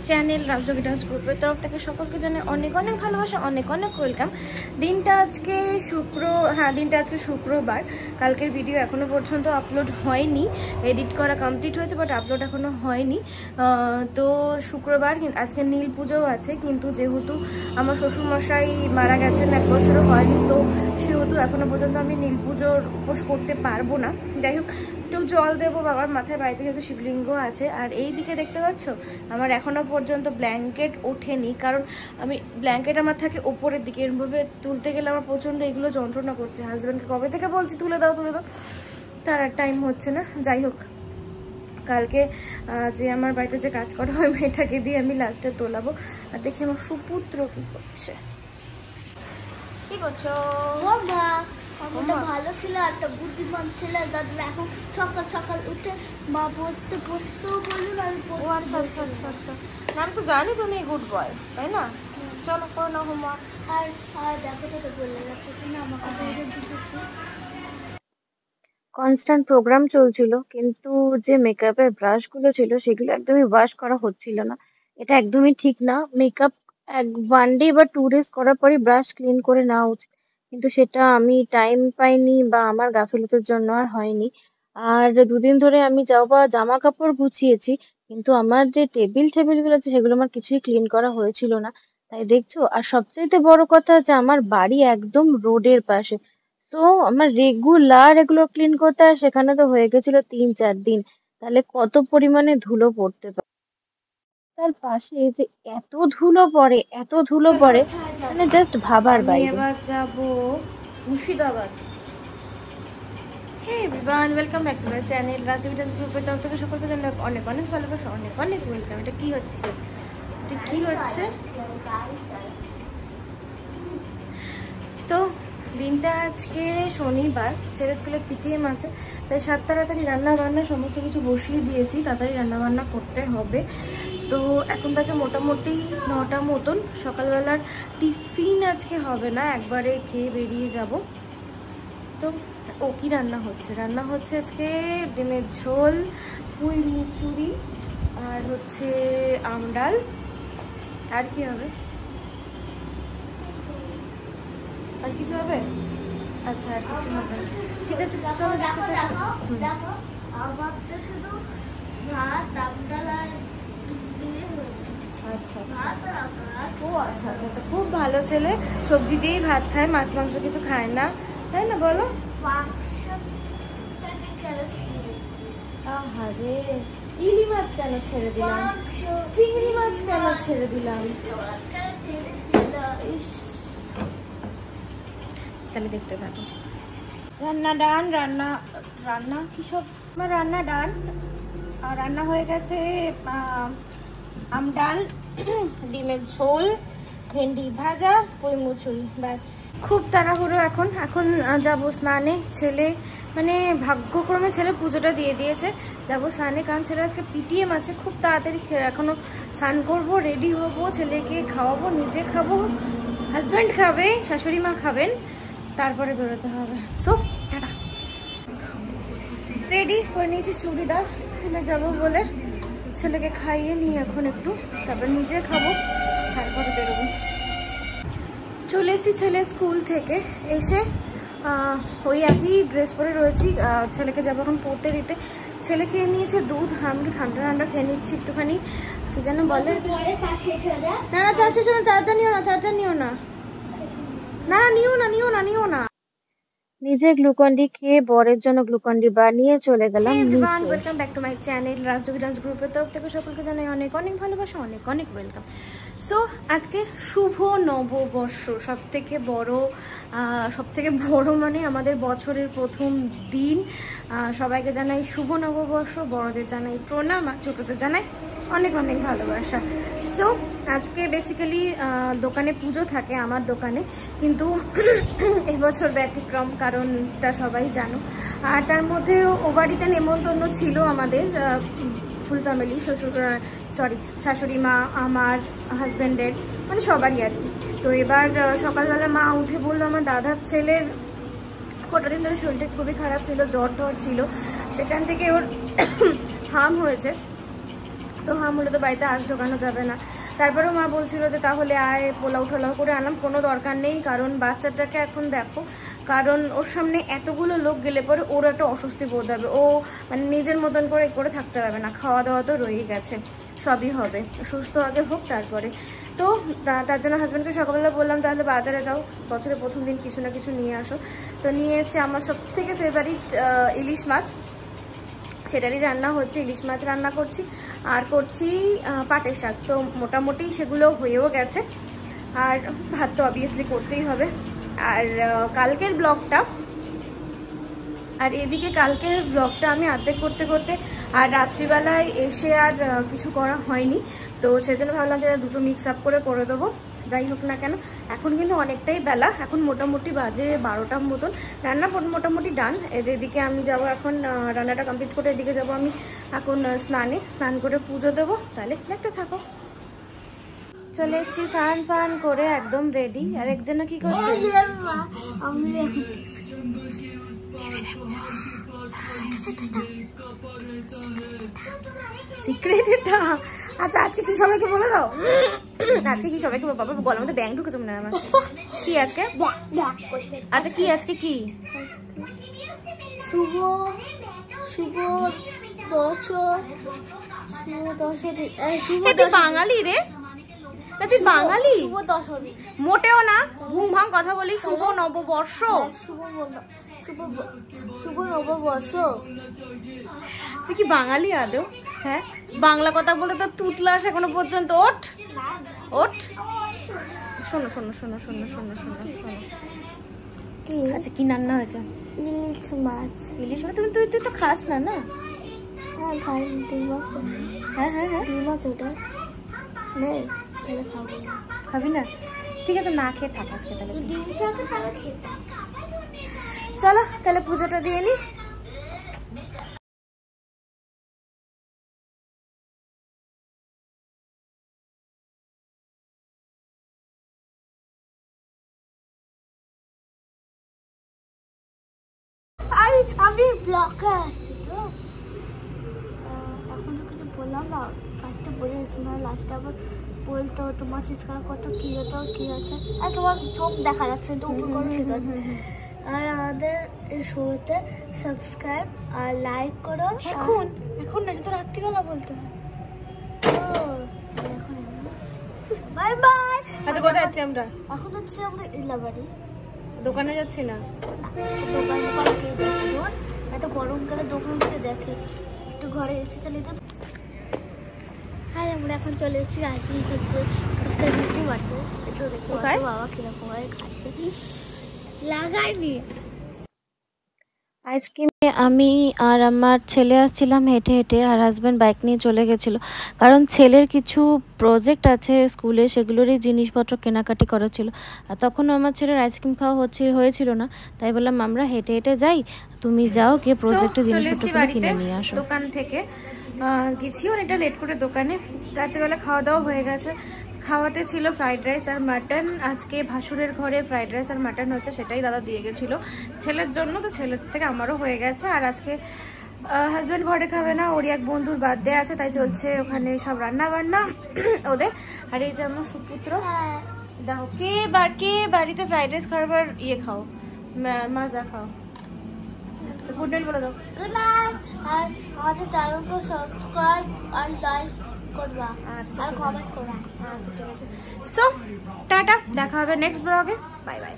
Channel Rajyogi dance গ্রুপের তরফ থেকে সকলকে জানাই অনেক অনেক ভালোবাসা, অনেক অনেক ওয়েলকাম। দিনটা আজকে শুক্রবার। কালকের ভিডিও এখনো পর্যন্ত আপলোড হয়নি, এডিট করা কমপ্লিট হয়েছে বাট আপলোড এখনো হয়নি। তো শুক্রবার, আজকে নীল পুজোও আছে, কিন্তু যেহেতু আমার শ্বশুরমশাই মারা গেছেন, 1 বছরও হয়নি, তো সেহেতু এখনো পর্যন্ত আমি নীল পুজোর উপোস করতে পারবো না। যাই হোক, একটু জল দেবো বাবার মাথায়, বাড়িতে যেহেতু শিবলিঙ্গ আছে। আর এই দিকে দেখতে পাচ্ছ আমার এখনো পর্যন্ত ব্ল্যাঙ্কেট ওঠেনি, কারণ আমি ব্ল্যাঙ্কেট আমার থাকে ওপরের দিকে, এরভাবে তুলতে গেলে আমার প্রচণ্ড এগুলো যন্ত্রণা করছে। হাজব্যান্ডকে কবে থেকে বলছি তুলে দাও, তার আর টাইম হচ্ছে না। যাই হোক, কালকে যে আমার বাড়িতে যে কাজ করা হয় মেয়েটাকে দিয়ে আমি লাস্টে তোলাবো। আর দেখি আমার সুপুত্র কি করছে। কি করছো? ওটা ভালো ছিল, একটা বুদ্ধিমান ছিল। এখন সকাল সকাল উঠে মা পড়তে বসতেও বলুন, আমি ও আচ্ছা আচ্ছা আচ্ছা আচ্ছা, আমি তো জানি তুমি গুড বয়, তাই না? চলো করো না হোমওয়ার্ক। আর আর দেখো তো বলে গেছে কিনা আমার কাছে কনস্ট্যান্ট প্রোগ্রাম চলছিল, কিন্তু যে মেকআপের ব্রাশগুলো ছিল সেগুলো একদমই ওয়াশ করা হচ্ছিল না। এটা একদমই ঠিক না। মেকআপ 1 ডে বা 2 ডেজ করার পরই ব্রাশ ক্লিন করে নেওয়া উচিত, কিন্তু সেটা আমি টাইম পাইনি বা আমার গাফিলতির জন্য আর হয়নি। আর 2 দিন ধরে আমি যাও বা জামা কাপড় গুছিয়েছি, কিন্তু আমার যে টেবিলগুলো আছে সেগুলো আমার কিছুই ক্লিন করা হয়েছিল না, তাই দেখছো। আর সবচাইতে বড় কথা যে আমার বাড়ি একদম রোডের পাশে, তো আমার রেগুলার এগুলো ক্লিন করতে হয়, সেখানে তো হয়ে গেছিল 3-4 দিন। তাহলে কত পরিমাণে ধুলো পড়তে পারে। তার পাশে যে এত ধুলো পড়ে, মানে জাস্ট ভাবার আমি বাইরে। এবার যাবো Murshidabad. Hey everyone, welcome back to my channel Rajyogi dance গ্রুপের তরফ থেকে সকলকে জানাই অনেক অনেক ভালোবাসা, অনেক অনেক ওয়েলকাম। এটা কি হচ্ছে? তো দিনটা আজকে শনিবার, ছেলে স্কুলে পিটিএম আছে, তাই 7 তাড়াতাড়ি রান্না বান্না সমস্ত কিছু বসিয়ে দিয়েছি, তাড়াতাড়ি রান্না বান্না করতে হবে। তো এখন কাছে মোটামুটি 9টা মতন। সকালবেলার টিফিন আজকে হবে না, একবারে খেয়ে বেরিয়ে যাব। তো ও কি রান্না হচ্ছে আজকে ডিমের ঝোল, পুঁই মুচুরি, আর হচ্ছে আম ডাল। আর কি হবে? আর কিছু হবে? আচ্ছা, আর কিছু হবে না। ঠিক আছে, চলো দেখো। শুধু ভাত, ডাল আর আচ্ছা আচ্ছা, ও আচ্ছা আচ্ছা আচ্ছা, খুব ভালো ছেলে, সবজি দিয়েই ভাত খায়, মাছ মাংস কিছু খায় না, তাই না? বলো। আহারে, ইলি মাছ কেন ছেড়ে দিলাম, চিংড়ি মাছ কেন ছেড়ে দিলাম? ইস, তাহলে দেখতে থাকো। রান্না কি সব? আমার রান্না ডান, আর রান্না হয়ে গেছে আম ডাল, ডিমের ঝোল, ভেন্ডি ভাজা, পুঁই মুচুরি, ব্যাস। খুব তাড়াহুড়ো এখন যাবো স্নানে। ছেলে মানে ভাগ্যক্রমে ছেলে পুজোটা দিয়ে দিয়েছে, যাবো স্নানে, কারণ ছেলে আজকে পিটিএম আছে। খুব তাড়াতাড়ি এখনো স্নান করবো, রেডি হবো, ছেলেকে খাওয়াবো, নিজে খাবো, হাজব্যান্ড খাবে, শাশুড়ি মা খাবেন, তারপরে বেরোতে হবে। So tata. রেডি করে নিয়েছি চুড়িদার, স্কুলে যাবো বলে। ছেলেকে খাইয়ে নিই এখন একটু, তারপর নিজে খাবো, তারপরে বেরোবো। চলে এসেছি ছেলে স্কুল থেকে এসে, ওই একই ড্রেস পরে রয়েছি। ছেলেকে যাবো এখন পড়তে দিতে। ছেলে খেয়ে নিয়েছে দুধ, আমি ঠান্ডা ঠান্ডা খেয়ে নিচ্ছি একটুখানি। কি যেন বলে, না না চা শেষ, চার্জার নিও না, নিও না। নিজে গ্লুকন্ডি খেয়ে বরের জন্য গ্লুকন্ডি বানিয়ে চলে গেলাম নিচে। Welcome back to my channel Rajyogi dance গ্রুপের তরফ থেকে সকলকে জানাই অনেক অনেক ভালোবাসা, অনেক অনেক ওয়েলকাম। সো আজকে শুভ নববর্ষ, সব থেকে বড় মানে আমাদের বছরের প্রথম দিন। সবাইকে জানাই শুভ নববর্ষ, বড়দের জানাই প্রণাম, আর ছোটদের জানাই অনেক অনেক ভালোবাসা। সো আজকে বেসিক্যালি দোকানে পুজো থাকে আমার দোকানে, কিন্তু এবছর ব্যতিক্রম, কারণটা সবাই জানো। আর তার মধ্যে ও বাড়িতে নেমন্তন্ন ছিল আমাদের ফুল ফ্যামিলি, শাশুড়ি মা, আমার হাজব্যান্ডের, মানে সবারই আর কি। তো এবার সকালবেলা মা উঠে বললো আমার দাদার ছেলের কটা দিন ধরে শরীরটা খুবই খারাপ ছিল, জ্বর ছিল, সেখান থেকে ওর হাম হয়েছে, তো হামুলে তো বাড়িতে আঁশ ঢোকানো যাবে না। তারপরেও মা বলছিল যে তাহলে আয়, পোলাও ঠোলাও করে আনলাম, কোনো দরকার নেই, কারণ বাচ্চাটাকে এখন দেখো, কারণ ওর সামনে এতগুলো লোক গেলে পরে ওর একটা অস্বস্তি বোধ হবে, ও মানে নিজের মতন করে থাকতে পারবে না। খাওয়া দাওয়া তো রয়েই গেছে, সবই হবে, সুস্থ আগে হোক তারপরে। তো তার জন্য হাজব্যান্ডকে সকালবেলা বললাম তাহলে বাজারে যাও, বছরের প্রথম দিন কিছু না কিছু নিয়ে আসো। তো নিয়ে এসছে আমার সব থেকে ফেভারিট ইলিশ মাছ, সেটারই রান্না হচ্ছে, ইলিশ মাছ রান্না করছি, আর করছি পাটের শাক। তো মোটামুটি সেগুলো হয়েও গেছে, আর ভাত তো অবভিয়াসলি করতেই হবে। আর কালকের ব্লগটা, আর এদিকে কালকের ব্লগটা আমি অর্ধেক করতে করতে আর রাত্রিবেলায় এসে আর কিছু করা হয়নি, তো সেজন্য ভাবলাম যে দুটো মিক্স আপ করে দেবো। যাই হোক না কেন, এখন কিন্তু অনেকটাই বেলা, এখন মোটামুটি বাজে 12টার মতন, রান্না মোটামুটি ডান। এদিকে আমি যাব এখন, রান্নাটা কমপ্লিট করে এদিকে যাব আমি এখন স্নান করে পুজো দেবো। তাহলে দেখতে থাকো। চলে এসছি স্নান ফান করে, একদম রেডি। আর একজন কি করছে? সিক্রেট এটা? আচ্ছা আজকে কি সবাইকে বলে দাও, আজকে কি সবাইকে, বাবা গলার মধ্যে ব্যাং ঢুকেছে মনে হয় আমার। কি আজকে? আচ্ছা কি আজকে কি? শুভ বাঙালি রে, তুই বাঙালি? মোটেও না, ঘুম ভাঙ কথা বলি। শুভ নববর্ষ, শুভ নববর্ষ। তুই কি বাঙালি আদৌ? হ্যাঁ, বাংলা কথা বলতে তো তুতলা আসে এখনো পর্যন্ত। ওঠ ওঠ, শোনো শোনো শোনো শোনো শোনো শোনো শোনো। আচ্ছা কি রান্না হয়েছে? ইলিশ মাছ। ইলিশ মাছ? তুই তো খাস না? না হ্যাঁ খাই, ডিম মাছ। হ্যাঁ হ্যাঁ হ্যাঁ, ডিম মাছ ওটা নেই, তাহলে খাবো না। খাবি না? ঠিক আছে, না খেয়ে থাক আজকে তাহলে। ডিম থাকে তাহলে খেতে। চলো তাহলে পুজোটা দিয়ে নি। আমি ব্লকে আসছি, তো এখন তো কিছু বললাম না, ফার্স্টে বলে যাচ্ছি না, লাস্টে আবার বলতে হতো মা চিৎকার কত কি হতো কি আছে। আর তোমার চোখ দেখা যাচ্ছে তো উপর করো, ঠিক আছে। আর আমাদের এই শোতে সাবস্ক্রাইব আর লাইক করো। এখন এখন না, তো রাত্রিবেলা বলতে হয়। এখন বাই বাই। আচ্ছা কোথায় যাচ্ছি আমরা? এখন যাচ্ছি আমরা ইলাবাড়ি। দোকানে যাচ্ছি না, দোকান কে দেখে, এত গরমকালে দোকান কে দেখে, একটু ঘরে এসে চলে যেত। আর আমরা এখন চলে এসেছি আইসক্রিম করতে, বাড়তে। একটু দেখতে বাবা কিরকম ভাবে খাচ্ছে, লাগাইনি। আইসক্রিমে আমি আর আমার ছেলে আসছিলাম হেঁটে হেঁটে, আর হাজব্যান্ড বাইক নিয়ে চলে গেছিলো, কারণ ছেলের কিছু প্রজেক্ট আছে স্কুলে, সেগুলোরই জিনিসপত্র কেনাকাটি করা ছিল। আর তখনও আমার ছেলের আইসক্রিম খাওয়া হয়েছিল না, তাই বললাম আমরা হেঁটে হেঁটে যাই, তুমি যাও গিয়ে প্রজেক্টের জিনিসপত্রগুলো কিনে নিয়ে আসো। দোকান থেকে গেছি অনেকটা লেট করে দোকানে, রাত্রেবেলা খাওয়া দাওয়া হয়ে গেছে। খাওয়াতে ছিল ফ্রাইড রাইস আর মাটন, আজকে ভাসুরের ঘরে ফ্রাইড রাইস আর মাটন হচ্ছে, সেটাই দাদা দিয়ে গেছিলো ছেলের জন্য, তো ছেলের থেকে আমারও হয়ে গেছে। আর আজকে হাজব্যান্ড ঘরে খাবে না, ওরই এক বন্ধুর বার্থডে আছে, তাই চলছে ওখানে সব রান্না বান্না ওদের। আর এই যে আমার সুপুত্র, দেখো কে বাড়িতে ফ্রাইড রাইস খাবার ইয়ে খাও, মাজা খাও। গুড নাইট বলে দাও। Good night. আর আমাদের চ্যানেলকে সাবস্ক্রাইব আর লাইক করবা, আর কমেন্ট করবা। আচ্ছা ঠিক আছে, সো টাটা, দেখা হবে নেক্সট ব্লগে, বাই বাই।